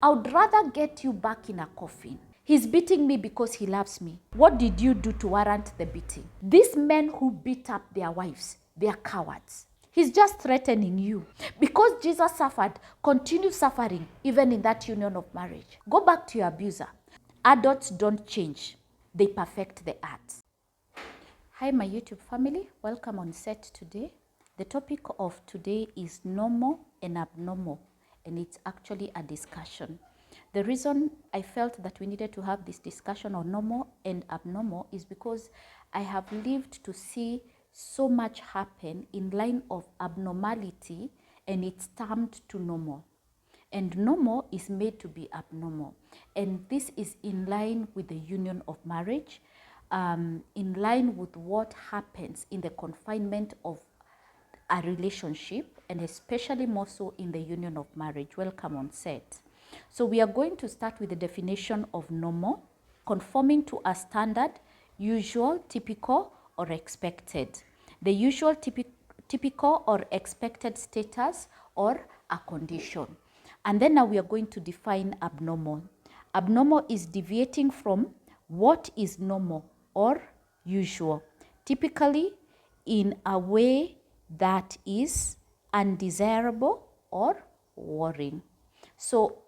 I would rather get you back in a coffin. He's beating me because he loves me. What did you do to warrant the beating? These men who beat up their wives, they are cowards. He's just threatening you. Because Jesus suffered, continue suffering even in that union of marriage. Go back to your abuser. Adults don't change. They perfect the art. Hi, my YouTube family. Welcome on set today. The topic of today is normal and abnormal, and it's actually a discussion. The reason I felt that we needed to have this discussion on normal and abnormal is because I have lived to see so much happen in line of abnormality, and it's termed to normal. And normal is made to be abnormal. And this is in line with the union of marriage, in line with what happens in the confinement of a relationship, and especially more so in the union of marriage. Welcome on set. So we are going to start with the definition of normal: conforming to a standard, usual, typical, or expected. The usual, typical, or expected status or a condition. And then now we are going to define abnormal. Abnormal is deviating from what is normal or usual, typically in a way that is undesirable or worrying. So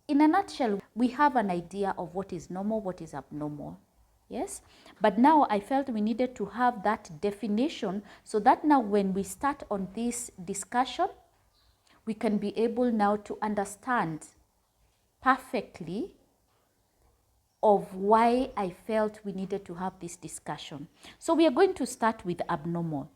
in a nutshell, we have an idea of what is normal, what is abnormal. Yes, but now I felt we needed to have that definition so that now when we start on this discussion, we can be able now to understand perfectly of why I felt we needed to have this discussion. So we are going to start with abnormal.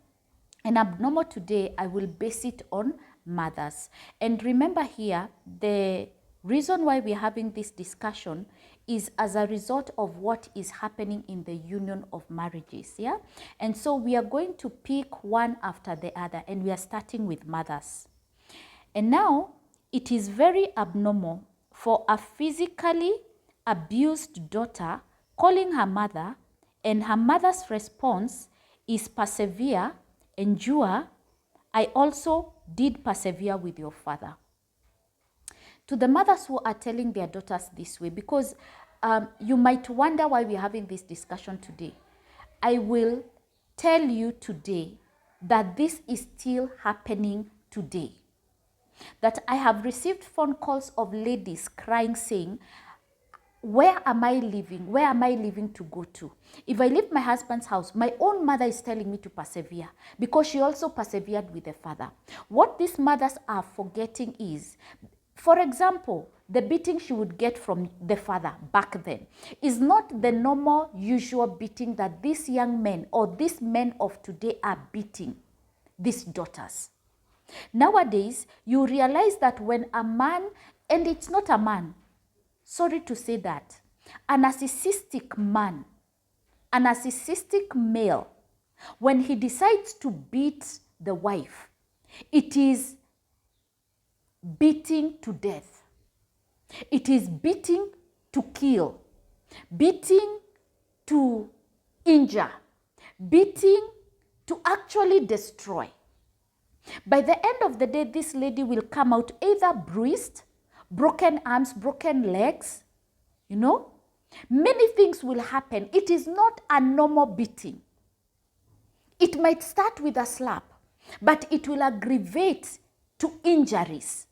And abnormal today, I will base it on mothers. And remember here, the reason why we're having this discussion is as a result of what is happening in the union of marriages, yeah? And so we are going to pick one after the other, and we are starting with mothers. And now, it is very abnormal for a physically abused daughter calling her mother, and her mother's response is persevere, endure. I also did persevere with your father. To the mothers who are telling their daughters this way, because you might wonder why we're having this discussion today. I will tell you today that this is still happening today. That I have received phone calls of ladies crying, saying, where am I living? Where am I living to go to? If I leave my husband's house, my own mother is telling me to persevere because she also persevered with the father. What these mothers are forgetting is, for example, the beating she would get from the father back then is not the normal, usual beating that these young men or these men of today are beating these daughters. Nowadays, you realize that when a man, and it's not a man, sorry to say that, a narcissistic man, a narcissistic male, when he decides to beat the wife, it is beating to death. It is beating to kill, beating to injure, beating to actually destroy. By the end of the day, this lady will come out either bruised, broken arms, broken legs, you know. Many things will happen. It is not a normal beating. It might start with a slap, but it will aggravate to injuries.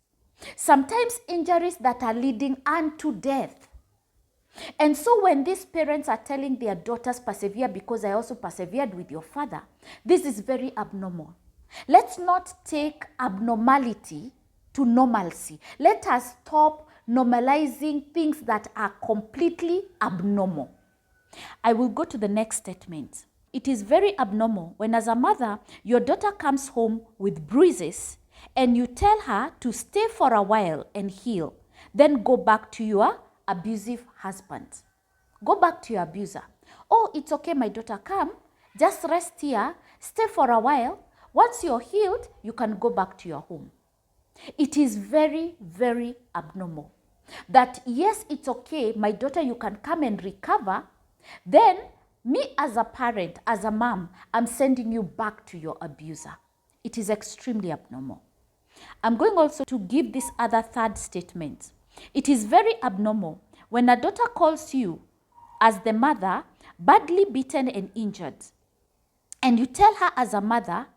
Sometimes injuries that are leading unto death. And so when these parents are telling their daughters, persevere because I also persevered with your father, this is very abnormal. Let's not take abnormality to normalcy. Let us stop normalizing things that are completely abnormal. I will go to the next statement. It is very abnormal when, as a mother, your daughter comes home with bruises and you tell her to stay for a while and heal, then go back to your abusive husband. Go back to your abuser. Oh, it's okay, my daughter, come, just rest here, stay for a while. Once you're healed, you can go back to your home. It is very, very abnormal. That yes, it's okay, my daughter, you can come and recover. Then me as a parent, as a mom, I'm sending you back to your abuser. It is extremely abnormal. I'm going also to give this other third statement. It is very abnormal when a daughter calls you as the mother, badly beaten and injured, and you tell her as a mother,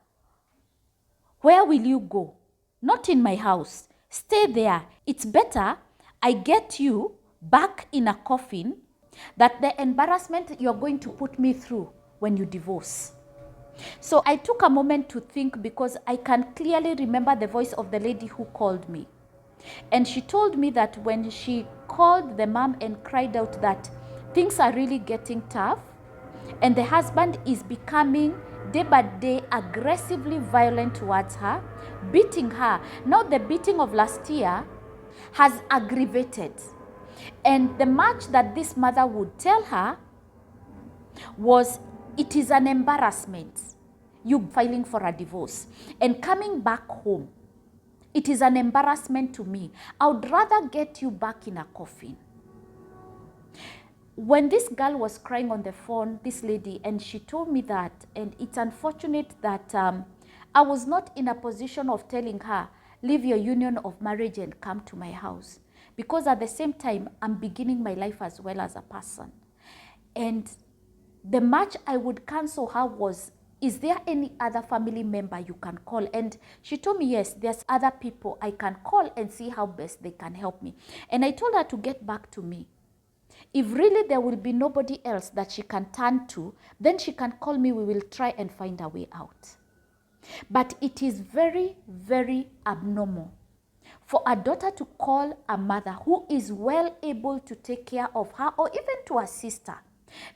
where will you go? Not in my house. Stay there. It's better I get you back in a coffin than the embarrassment you're going to put me through when you divorce. So I took a moment to think, because I can clearly remember the voice of the lady who called me. And she told me that when she called the mom and cried out that things are really getting tough, and the husband is becoming day by day aggressively violent towards her, beating her. Now the beating of last year has aggravated. And the much that this mother would tell her was, it is an embarrassment, you filing for a divorce and coming back home. It is an embarrassment to me. I would rather get you back in a coffin. When this girl was crying on the phone, this lady, and she told me that, and it's unfortunate that I was not in a position of telling her, leave your union of marriage and come to my house. Because at the same time, I'm beginning my life as well as a person. And the much I would counsel her was, is there any other family member you can call? And she told me, yes, there's other people I can call and see how best they can help me. And I told her to get back to me. If really there will be nobody else that she can turn to, then she can call me. We will try and find a way out. But it is very, very abnormal for a daughter to call a mother who is well able to take care of her, or even to assist her.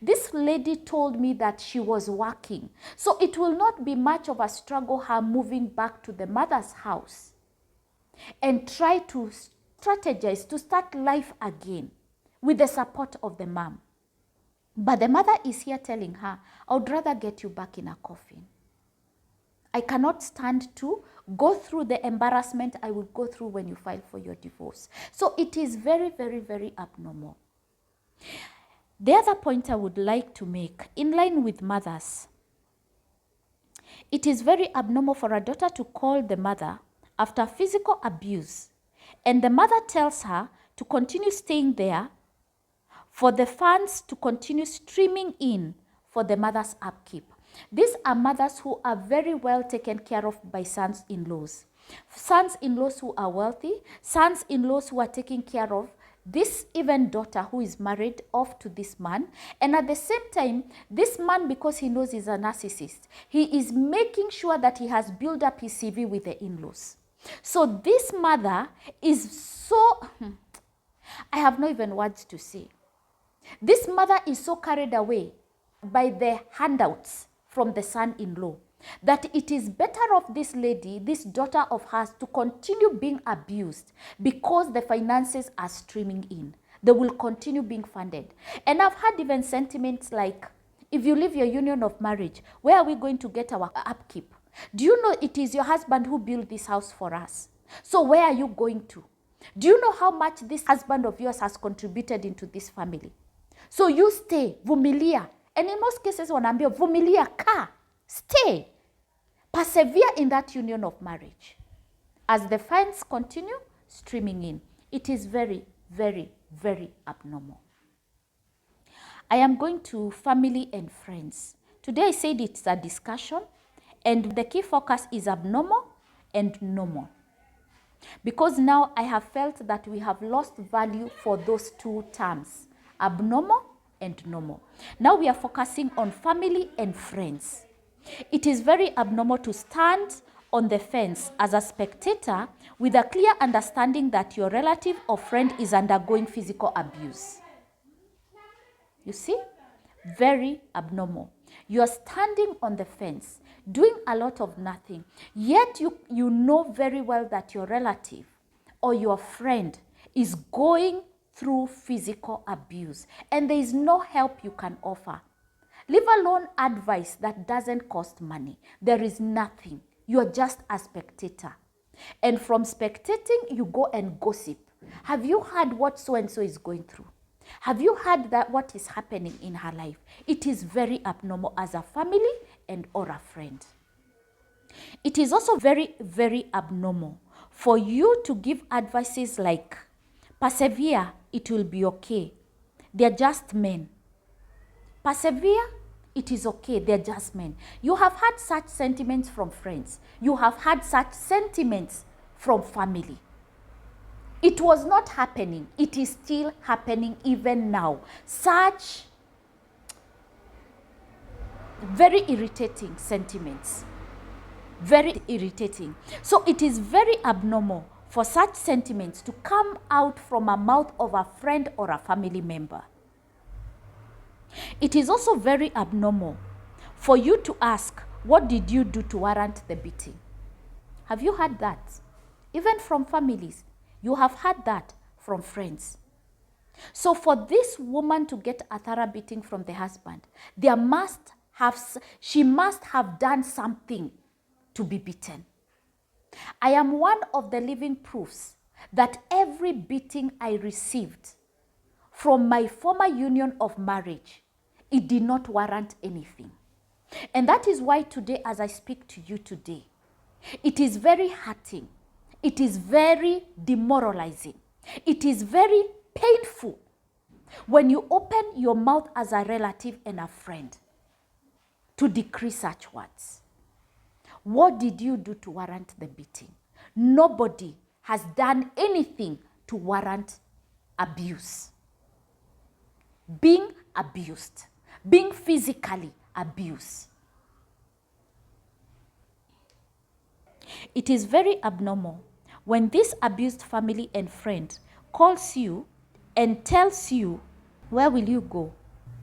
This lady told me that she was working, so it will not be much of a struggle her moving back to the mother's house and try to strategize to start life again with the support of the mom. But the mother is here telling her, I would rather get you back in a coffin. I cannot stand to go through the embarrassment I will go through when you file for your divorce. So it is very, very, very abnormal. The other point I would like to make, in line with mothers, it is very abnormal for a daughter to call the mother after physical abuse, and the mother tells her to continue staying there for the funds to continue streaming in for the mother's upkeep. These are mothers who are very well taken care of by sons-in-laws. Sons-in-laws who are wealthy, sons-in-laws who are taking care of this even daughter who is married off to this man. And at the same time, this man, because he knows he's a narcissist, he is making sure that he has built up his CV with the in-laws. So this mother is so, I have no even words to say. This mother is so carried away by the handouts from the son-in-law that it is better off this lady, this daughter of hers, to continue being abused because the finances are streaming in. They will continue being funded. And I've had even sentiments like, if you leave your union of marriage, where are we going to get our upkeep? Do you know it is your husband who built this house for us? So where are you going to? Do you know how much this husband of yours has contributed into this family? So you stay, vumilia. And in most cases, wanaambia, vumilia, kaa, stay. Persevere in that union of marriage. As the funds continue streaming in, it is very, very, very abnormal. I am going to family and friends. Today I said it's a discussion, and the key focus is abnormal and normal. Because now I have felt that we have lost value for those two terms, abnormal and normal. Now we are focusing on family and friends. It is very abnormal to stand on the fence as a spectator with a clear understanding that your relative or friend is undergoing physical abuse. You see? Very abnormal. You are standing on the fence, doing a lot of nothing, yet you know very well that your relative or your friend is going through physical abuse, and there is no help you can offer. Leave alone advice that doesn't cost money. There is nothing. You are just a spectator. And from spectating, you go and gossip. Have you heard what so-and-so is going through? Have you heard that what is happening in her life? It is very abnormal as a family and or a friend. It is also very, very abnormal for you to give advices like, Persevere, it will be okay. They're just men. Persevere, it is okay. They're just men. You have had such sentiments from friends. You have had such sentiments from family. It was not happening. It is still happening even now. Such very irritating sentiments. Very irritating. So it is very abnormal for such sentiments to come out from a mouth of a friend or a family member. It is also very abnormal for you to ask, what did you do to warrant the beating? Have you heard that? Even from families, you have heard that from friends. So for this woman to get a thorough beating from the husband, she must have done something to be beaten. I am one of the living proofs that every beating I received from my former union of marriage, it did not warrant anything. And that is why today, as I speak to you today, it is very hurting. It is very demoralizing. It is very painful when you open your mouth as a relative and a friend to decree such words. What did you do to warrant the beating? Nobody has done anything to warrant abuse. Being abused, being physically abused. It is very abnormal when this abused family and friend calls you and tells you, where will you go?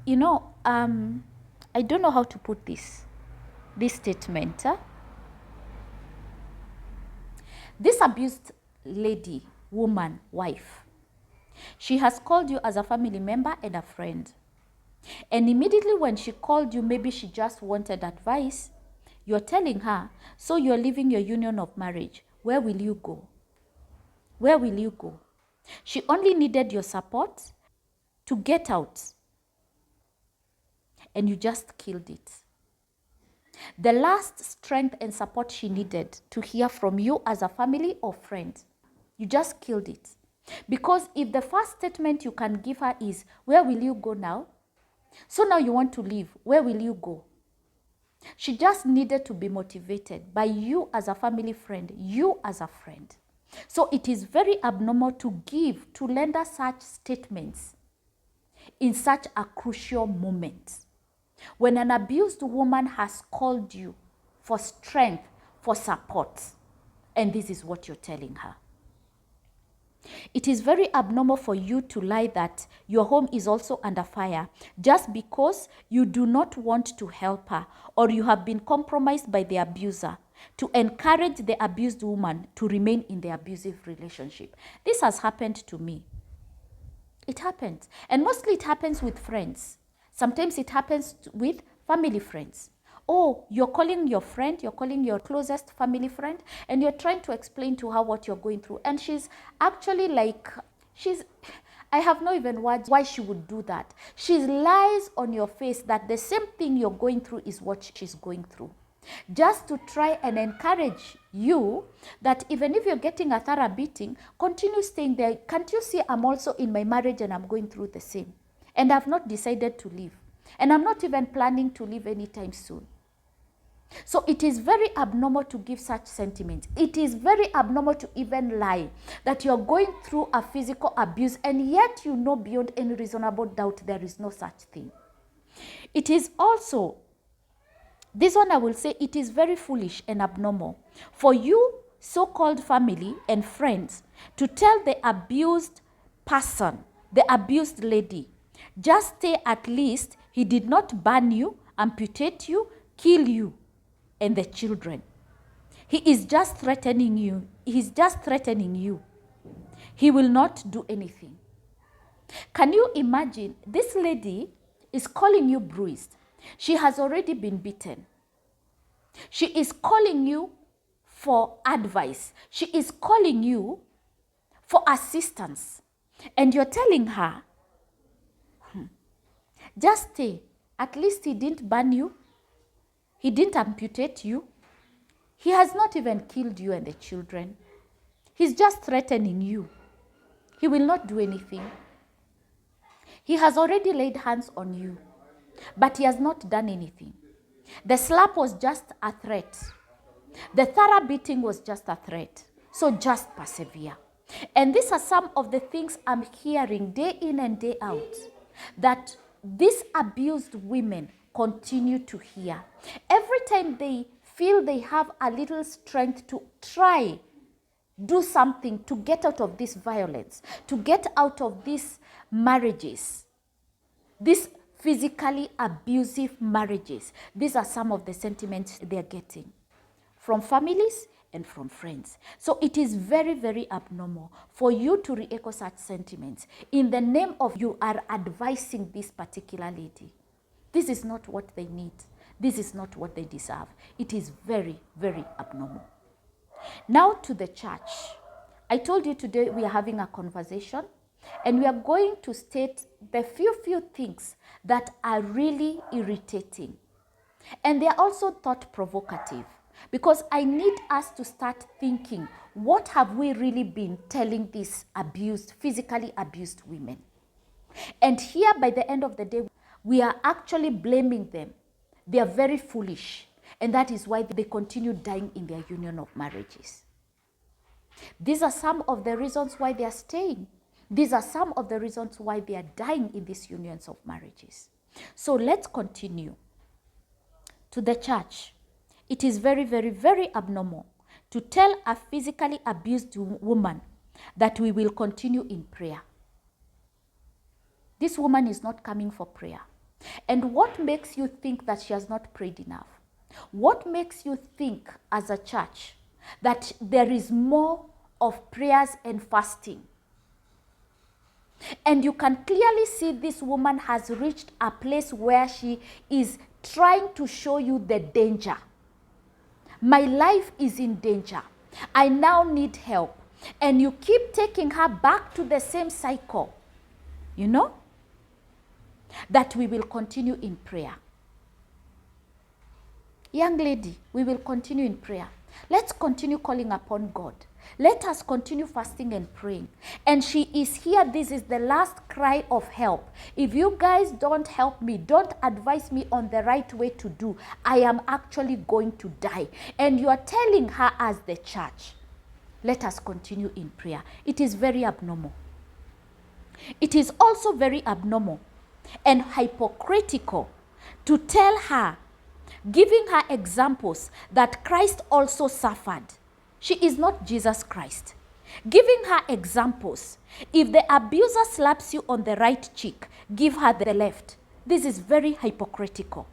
You know, I don't know how to put this statement. This abused lady, woman, wife, she has called you as a family member and a friend. And immediately when she called you, maybe she just wanted advice. You're telling her, so you're leaving your union of marriage. Where will you go? Where will you go? She only needed your support to get out. And you just killed it. The last strength and support she needed to hear from you as a family or friend, you just killed it. Because if the first statement you can give her is, where will you go now? So now you want to leave. Where will you go? She just needed to be motivated by you as a family friend, you as a friend. So it is very abnormal to lender such statements in such a crucial moment. When an abused woman has called you for strength, for support, and this is what you're telling her. It is very abnormal for you to lie that your home is also under fire just because you do not want to help her or you have been compromised by the abuser to encourage the abused woman to remain in the abusive relationship. This has happened to me. It happens. And mostly it happens with friends. Sometimes it happens with family friends. Oh, you're calling your friend, you're calling your closest family friend, and you're trying to explain to her what you're going through. And she's actually like, I have no even words why she would do that. She lies on your face that the same thing you're going through is what she's going through. Just to try and encourage you that even if you're getting a thorough beating, continue staying there. Can't you see I'm also in my marriage and I'm going through the same? And I've not decided to leave. And I'm not even planning to leave anytime soon. So it is very abnormal to give such sentiments. It is very abnormal to even lie that you're going through a physical abuse and yet you know beyond any reasonable doubt there is no such thing. It is also, this one I will say, it is very foolish and abnormal for you so-called family and friends to tell the abused person, the abused lady, just stay, at least he did not burn you, amputate you, kill you and the children. He is just threatening you. He's just threatening you. He will not do anything. Can you imagine? This lady is calling you bruised. She has already been beaten. She is calling you for advice. She is calling you for assistance. And you're telling her, just stay. At least he didn't burn you. He didn't amputate you. He has not even killed you and the children. He's just threatening you. He will not do anything. He has already laid hands on you, but he has not done anything. The slap was just a threat. The thorough beating was just a threat. So just persevere. And these are some of the things I'm hearing day in and day out that these abused women continue to hear. Every time they feel they have a little strength to try, do something to get out of this violence, to get out of these marriages, these physically abusive marriages. These are some of the sentiments they're getting from families and from friends. So it is very, very abnormal for you to re-echo such sentiments in the name of you are advising this particular lady. This is not what they need. This is not what they deserve. It is very, very abnormal. Now to the church. I told you today we are having a conversation and we are going to state the few things that are really irritating. And they are also thought provocative. Because I need us to start thinking, what have we really been telling these abused, physically abused women? And here, by the end of the day, we are actually blaming them. They are very foolish. And that is why they continue dying in their union of marriages. These are some of the reasons why they are staying. These are some of the reasons why they are dying in these unions of marriages. So let's continue. To the church. It is very, very, very abnormal to tell a physically abused woman that we will continue in prayer. This woman is not coming for prayer. And what makes you think that she has not prayed enough? What makes you think as a church that there is more of prayers and fasting? And you can clearly see this woman has reached a place where she is trying to show you the danger. My life is in danger. I now need help. And you keep taking her back to the same cycle. You know? That we will continue in prayer. Young lady, we will continue in prayer. Let's continue calling upon God. Let us continue fasting and praying. And she is here. This is the last cry of help. If you guys don't help me, don't advise me on the right way to do, I am actually going to die. And you are telling her as the church, let us continue in prayer. It is very abnormal. It is also very abnormal and hypocritical to tell her, giving her examples that Christ also suffered. She is not Jesus Christ. Giving her examples. If the abuser slaps you on the right cheek, give her the left. This is very hypocritical.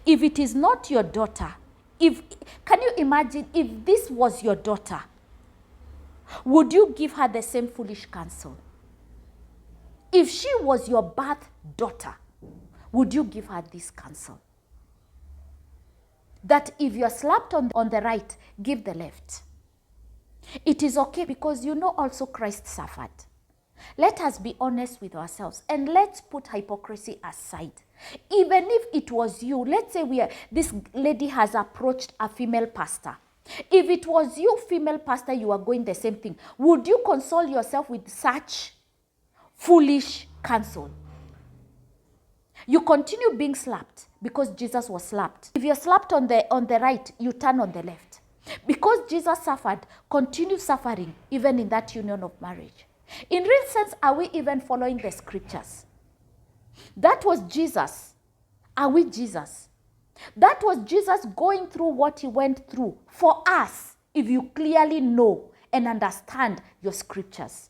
If it is not your daughter, can you imagine if this was your daughter? Would you give her the same foolish counsel? If she was your birth daughter, would you give her this counsel? That if you're slapped on the right, give the left. It is okay because you know also Christ suffered. Let us be honest with ourselves and let's put hypocrisy aside. Even if it was you, let's say this lady has approached a female pastor. If it was you, female pastor, you are going the same thing. Would you console yourself with such foolish counsel? You continue being slapped because Jesus was slapped. If you're slapped on the right, you turn on the left. Because Jesus suffered, continue suffering even in that union of marriage. In real sense, are we even following the scriptures? That was Jesus. Are we Jesus? That was Jesus going through what he went through for us, if you clearly know and understand your scriptures.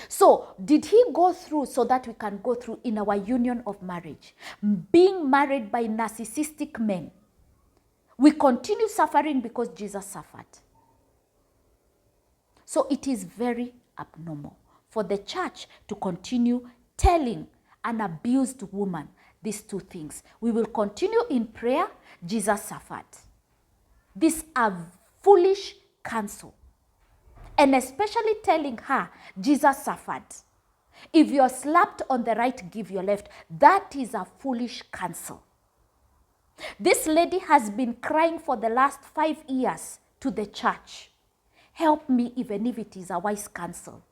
So, did he go through so that we can go through in our union of marriage? Being married by narcissistic men. We continue suffering because Jesus suffered. So, it is very abnormal for the church to continue telling an abused woman these two things. We will continue in prayer. Jesus suffered. These are foolish counsel. And especially telling her, Jesus suffered. If you're slapped on the right, give your left. That is a foolish counsel. This lady has been crying for the last 5 years to the church. help me even if it is a wise counsel.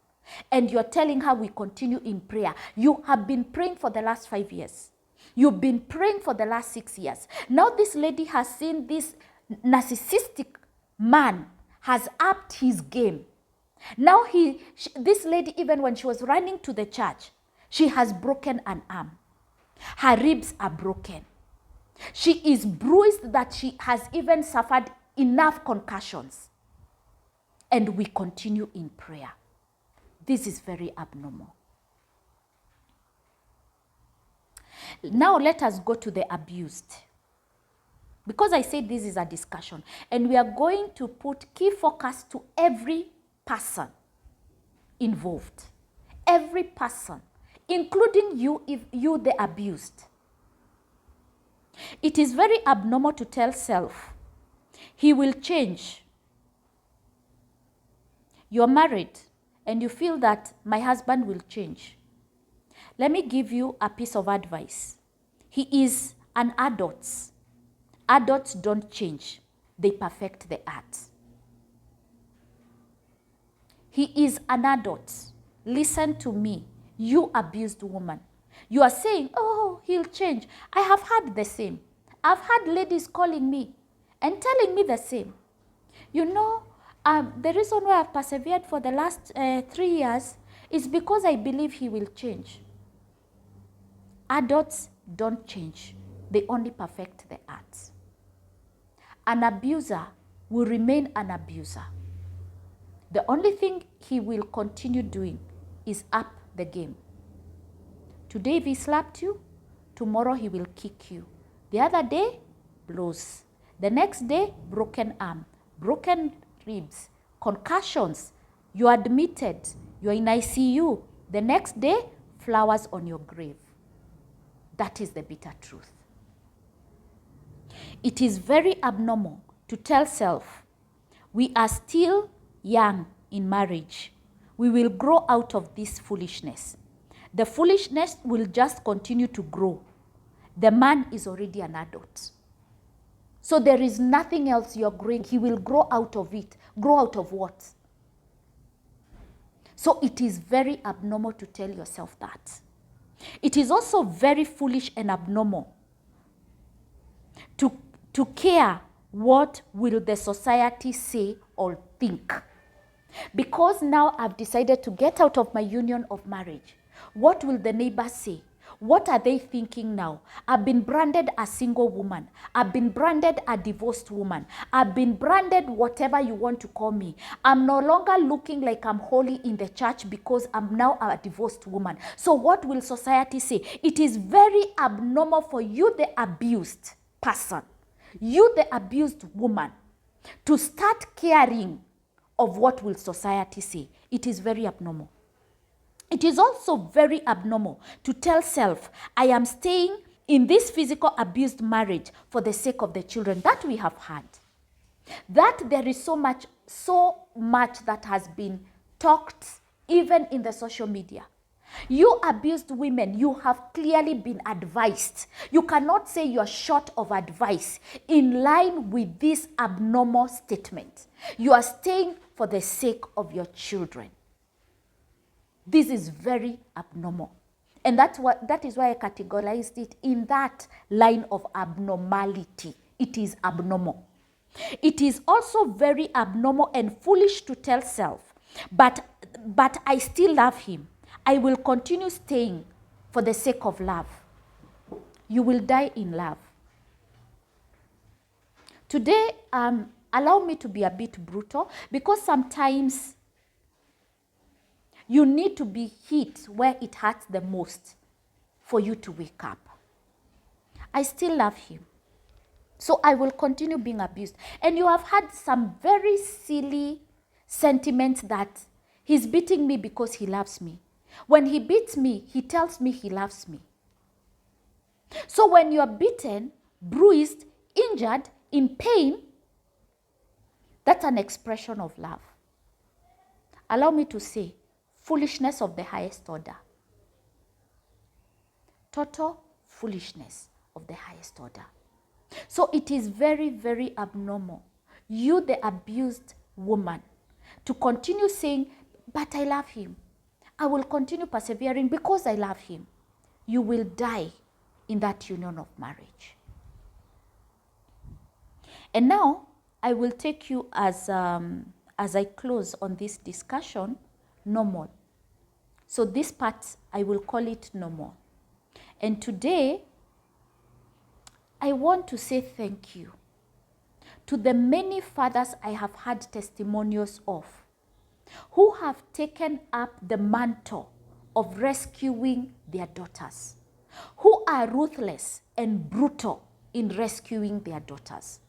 And you're telling her we continue in prayer. You have been praying for the last 5 years. You've been praying for the last 6 years. Now this lady has seen this narcissistic man has upped his game. Now this lady, even when she was running to the church, she has broken an arm. Her ribs are broken. She is bruised that she has even suffered enough concussions. And we continue in prayer. This is very abnormal. Now let us go to the abused. Because I said this is a discussion. And we are going to put key focus to every person involved. Every person, including you, if you the abused. It is very abnormal to tell self, he will change. You're married and you feel that my husband will change. Let me give you a piece of advice. He is an adult. Adults don't change. They perfect the art. He is an adult. Listen to me, you abused woman. You are saying, oh, he'll change. I have had the same. I've had ladies calling me and telling me the same. You know, the reason why I've persevered for the last 3 years is because I believe he will change. Adults don't change. They only perfect the art. An abuser will remain an abuser. The only thing he will continue doing is up the game. Today if he slapped you, tomorrow he will kick you. The other day, blows. The next day, broken arm, broken ribs, concussions. You are admitted, you are in ICU. The next day, flowers on your grave. That is the bitter truth. It is very abnormal to tell self, we are still young in marriage. We will grow out of this foolishness. The foolishness will just continue to grow. The man is already an adult. So there is nothing else you're growing. He will grow out of it. Grow out of what? So it is very abnormal to tell yourself that. It is also very foolish and abnormal to care what will the society say or think. Because now I've decided to get out of my union of marriage. What will the neighbors say? What are they thinking now? I've been branded a single woman. I've been branded a divorced woman. I've been branded whatever you want to call me. I'm no longer looking like I'm holy in the church because I'm now a divorced woman. So what will society say? It is very abnormal for you, the abused person, you, the abused woman, to start caring of what will society say. It is very abnormal. It is also very abnormal to tell self, I am staying in this physical abused marriage for the sake of the children. That we have had. That there is so much that has been talked even in the social media. You abused women, you have clearly been advised. You cannot say you are short of advice in line with this abnormal statement. You are staying for the sake of your children. This is very abnormal. And that is why I categorized it in that line of abnormality. It is abnormal. It is also very abnormal and foolish to tell self, but I still love him. I will continue staying for the sake of love. You will die in love. Today, allow me to be a bit brutal because sometimes you need to be hit where it hurts the most for you to wake up. I still love him. So I will continue being abused. And you have had some very silly sentiments that he's beating me because he loves me. When he beats me, he tells me he loves me. So when you are beaten, bruised, injured, in pain, that's an expression of love. Allow me to say, foolishness of the highest order. Total foolishness of the highest order. So it is very, very abnormal. You, the abused woman, to continue saying, but I love him. I will continue persevering because I love him. You will die in that union of marriage. And now, I will take you as I close on this discussion, normal. So this part, I will call it normal. And today, I want to say thank you to the many fathers I have had testimonials of who have taken up the mantle of rescuing their daughters, who are ruthless and brutal in rescuing their daughters.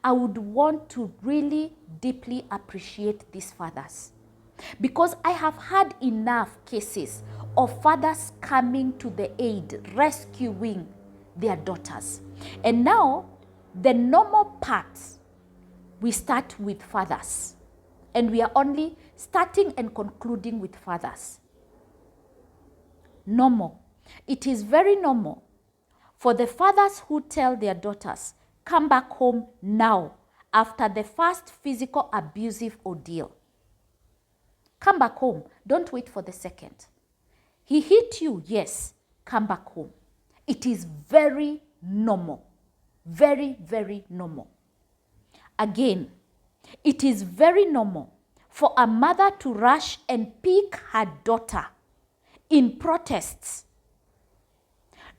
I would want to really deeply appreciate these fathers because I have had enough cases of fathers coming to the aid, rescuing their daughters. And now, the normal part, we start with fathers. And we are only starting and concluding with fathers. Normal. It is very normal for the fathers who tell their daughters, come back home now after the first physical abusive ordeal. Come back home. Don't wait for the second. He hit you, yes. Come back home. It is very normal. Very, very normal. Again, it is very normal for a mother to rush and pick her daughter in protests.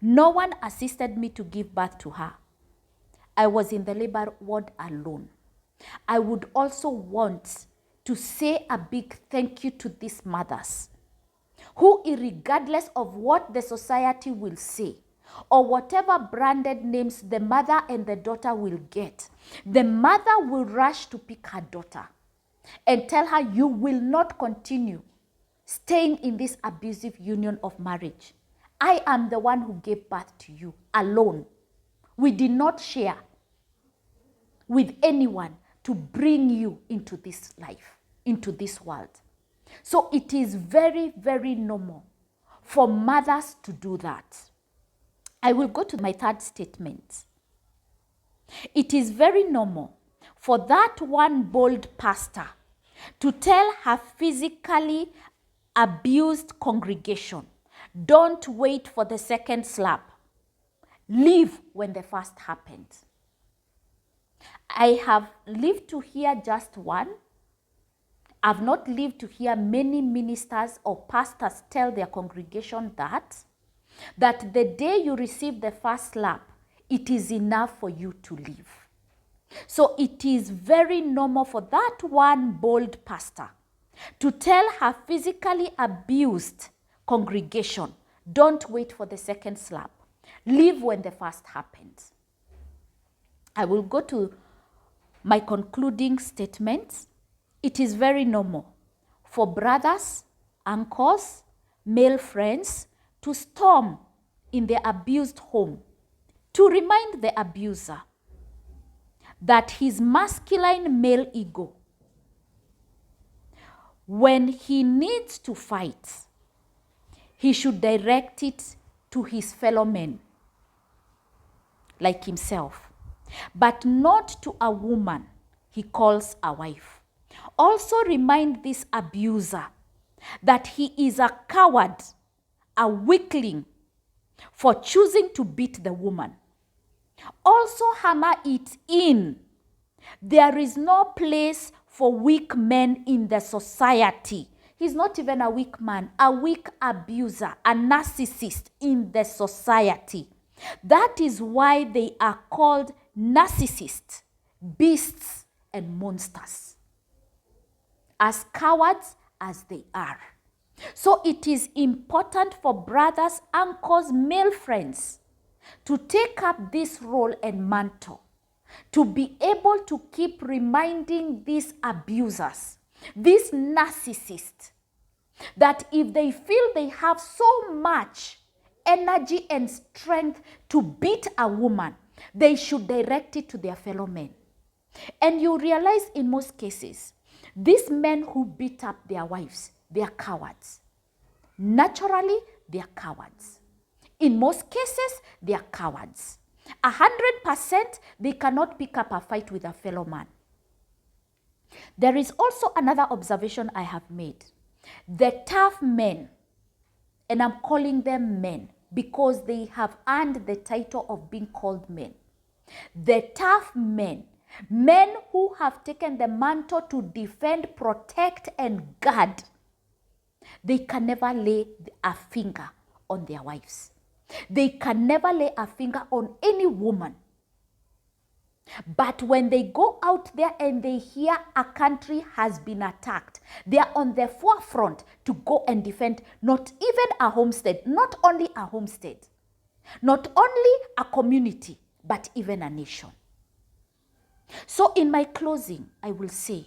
No one assisted me to give birth to her. I was in the labor ward alone. I would also want to say a big thank you to these mothers who, regardless of what the society will say or whatever branded names the mother and the daughter will get, the mother will rush to pick her daughter and tell her, you will not continue staying in this abusive union of marriage. I am the one who gave birth to you alone. We did not share with anyone to bring you into this life, into this world. So it is very, very normal for mothers to do that. I will go to my third statement. It is very normal for that one bold pastor to tell her physically abused congregation, don't wait for the second slap. Leave when the first happened. I have lived to hear just one. I've not lived to hear many ministers or pastors tell their congregation that the day you receive the first slap, it is enough for you to leave. So it is very normal for that one bold pastor to tell her physically abused congregation, don't wait for the second slap. Leave when the first happens. I will go to my concluding statements. It is very normal for brothers, uncles, male friends to storm in the abused home to remind the abuser that his masculine male ego, when he needs to fight, he should direct it to his fellow men, like himself, but not to a woman he calls a wife. Also remind this abuser that he is a coward, a weakling, for choosing to beat the woman. Also hammer it in. There is no place for weak men in the society. He's not even a weak man, a weak abuser, a narcissist in the society. That is why they are called narcissists, beasts, and monsters. As cowards as they are. So it is important for brothers, uncles, male friends to take up this role and mantle, to be able to keep reminding these abusers, these narcissists, that if they feel they have so much energy and strength to beat a woman, they should direct it to their fellow men. And you realize in most cases, these men who beat up their wives, they are cowards. Naturally, they are cowards. In most cases, they are cowards. 100%, they cannot pick up a fight with a fellow man. There is also another observation I have made. The tough men, and I'm calling them men because they have earned the title of being called men. The tough men, men who have taken the mantle to defend, protect, and guard, they can never lay a finger on their wives. They can never lay a finger on any woman. But when they go out there and they hear a country has been attacked, they are on the forefront to go and defend not even a homestead, not only a homestead, not only a community, but even a nation. So in my closing, I will say,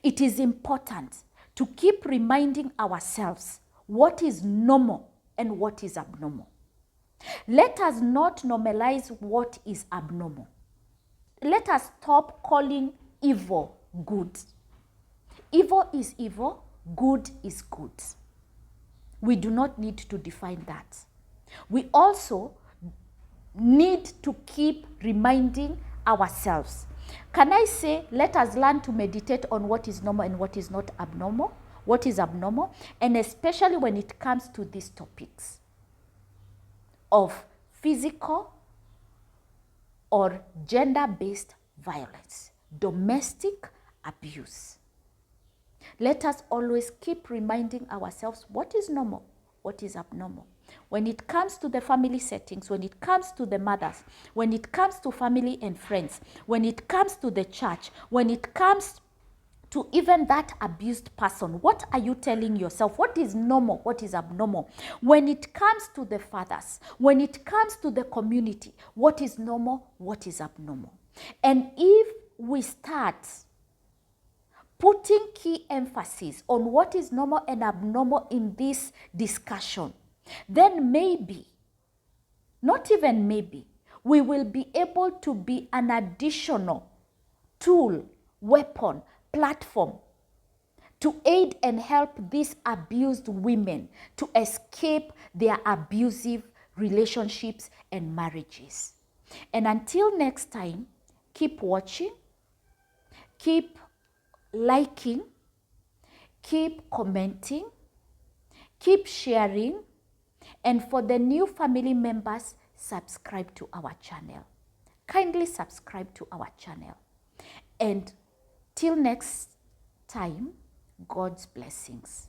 it is important to keep reminding ourselves what is normal and what is abnormal. Let us not normalize what is abnormal. Let us stop calling evil good. Evil is evil, good is good. We do not need to define that. We also need to keep reminding ourselves. Can I say, let us learn to meditate on what is normal and what is not abnormal, what is abnormal, and especially when it comes to these topics of physical or gender-based violence, domestic abuse. Let us always keep reminding ourselves what is normal, what is abnormal. When it comes to the family settings, when it comes to the mothers, when it comes to family and friends, when it comes to the church, when it comes to even that abused person, what are you telling yourself? What is normal? What is abnormal? When it comes to the fathers, when it comes to the community, what is normal? What is abnormal? And if we start putting key emphasis on what is normal and abnormal in this discussion, then maybe, not even maybe, we will be able to be an additional tool, weapon, platform to aid and help these abused women to escape their abusive relationships and marriages. And until next time, keep watching, keep liking, keep commenting, keep sharing, and for the new family members, subscribe to our channel. Kindly subscribe to our channel. And till next time, God's blessings.